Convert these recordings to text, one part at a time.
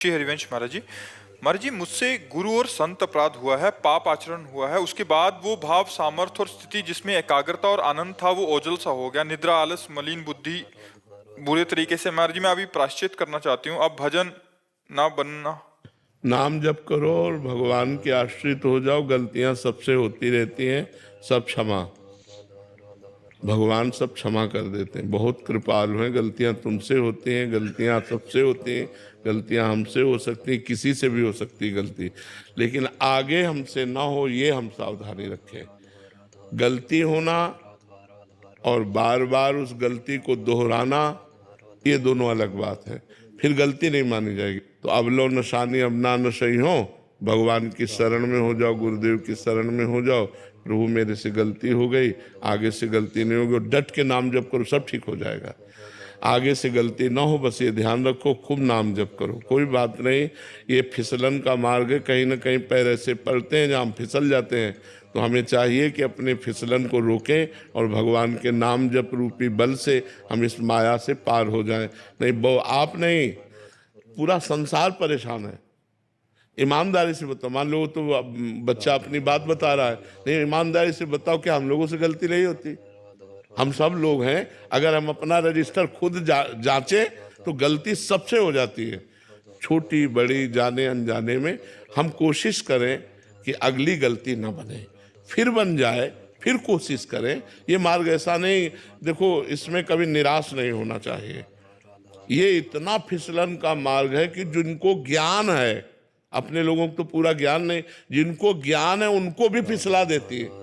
जी हरिवंश महाराज जी मुझसे गुरु और संत अपराध हुआ है, पाप आचरण हुआ है। उसके बाद वो भाव, सामर्थ्य और स्थिति जिसमें एकाग्रता और आनंद था वो ओझल सा हो गया। निद्रा, आलस, मलिन बुद्धि बुरे तरीके से। महाराज जी मैं अभी प्रायश्चित करना चाहती हूँ, अब भजन ना बनना। नाम जप करो और भगवान के आश्रित हो जाओ। गलतियां सबसे होती रहती हैं, सब क्षमा। भगवान सब क्षमा कर देते हैं, बहुत कृपालु हैं। गलतियां तुमसे होती हैं, गलतियां सबसे होती हैं, गलतियां हमसे हो सकती हैं, किसी से भी हो सकती है गलती, लेकिन आगे हमसे ना हो ये हम सावधानी रखें। गलती होना और बार बार उस गलती को दोहराना, ये दोनों अलग बात है, फिर गलती नहीं मानी जाएगी। तो अब लो नशानी अब ना नशई हो, भगवान की शरण में हो जाओ, गुरुदेव की शरण में हो जाओ। प्रभु मेरे से गलती हो गई, आगे से गलती नहीं होगी। डट के नाम जप करो, सब ठीक हो जाएगा। आगे से गलती ना हो, बस ये ध्यान रखो, खूब नाम जप करो। कोई बात नहीं, ये फिसलन का मार्ग है, कहीं ना कहीं पैर ऐसे पड़ते हैं जहाँ हम फिसल जाते हैं। तो हमें चाहिए कि अपने फिसलन को रोकें और भगवान के नाम जप रूपी बल से हम इस माया से पार हो जाएं। नहीं वो आप नहीं, पूरा संसार परेशान है। ईमानदारी से बताओ, मान लो तो बच्चा अपनी बात बता रहा है, नहीं ईमानदारी से बताओ कि हम लोगों से गलती नहीं होती? हम सब लोग हैं, अगर हम अपना रजिस्टर खुद जांचें तो गलती सबसे हो जाती है, छोटी बड़ी जाने अनजाने में। हम कोशिश करें कि अगली गलती ना बने, फिर बन जाए फिर कोशिश करें। ये मार्ग ऐसा नहीं, देखो इसमें कभी निराश नहीं होना चाहिए। ये इतना फिसलन का मार्ग है कि जिनको ज्ञान है, अपने लोगों को तो पूरा ज्ञान नहीं, जिनको ज्ञान है उनको भी फिसला देती है।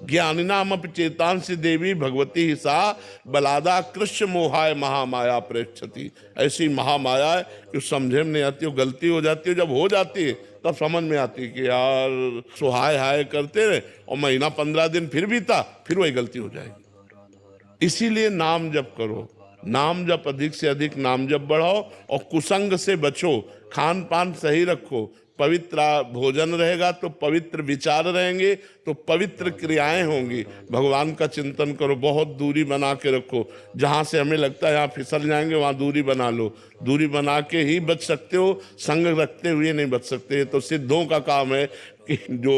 ज्ञानिनाम चेतांसी देवी भगवती ही सा बलादा कृष्ण मोहाय महामाया प्रेक्षति। ऐसी महामाया है कि समझे में नहीं आती, वो गलती हो जाती है। जब हो जाती है तब समझ में आती है कि यार सुहाय हाय करते रहे और महीना 15 दिन फिर बीता, फिर वही गलती हो जाएगी। इसीलिए नाम जप करो, नाम जप अधिक से अधिक नाम जप बढ़ाओ और कुसंग से बचो। खान पान सही रखो, पवित्र भोजन रहेगा तो पवित्र विचार रहेंगे, तो पवित्र क्रियाएं होंगी। भगवान का चिंतन करो, बहुत दूरी बना के रखो। जहाँ से हमें लगता है यहाँ फिसल जाएंगे वहाँ दूरी बना लो। दूरी बना के ही बच सकते हो, संग रखते हुए नहीं बच सकते। तो सिद्धों का काम है कि जो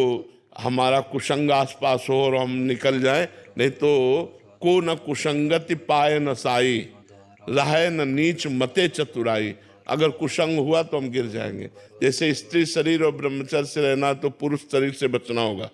हमारा कुसंग आसपास हो और हम निकल जाएं, नहीं तो को न कुसंगति पाए न साई, रहे न नीच मते चतुराई। अगर कुसंग हुआ तो हम गिर जाएंगे। जैसे स्त्री शरीर और ब्रह्मचर्य से रहना तो पुरुष शरीर से बचना होगा।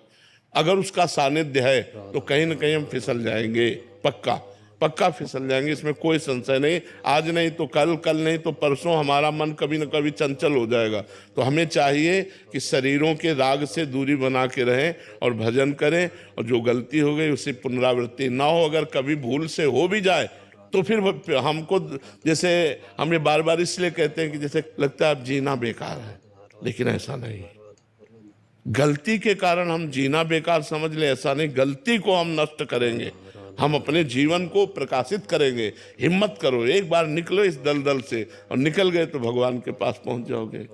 अगर उसका सानिध्य है तो कहीं ना कहीं हम फिसल जाएंगे, पक्का पक्का फिसल जाएंगे, इसमें कोई संशय नहीं। आज नहीं तो कल, कल नहीं तो परसों हमारा मन कभी न कभी चंचल हो जाएगा। तो हमें चाहिए कि शरीरों के राग से दूरी बना के रहें और भजन करें, और जो गलती हो गई उससे पुनरावृत्ति ना हो। अगर कभी भूल से हो भी जाए तो फिर हमको, जैसे हम ये बार बार इसलिए कहते हैं कि जैसे लगता है अब जीना बेकार है, लेकिन ऐसा नहीं। गलती के कारण हम जीना बेकार समझ लें, ऐसा नहीं। गलती को हम नष्ट करेंगे, हम अपने जीवन को प्रकाशित करेंगे। हिम्मत करो, एक बार निकलो इस दलदल से, और निकल गए तो भगवान के पास पहुंच जाओगे।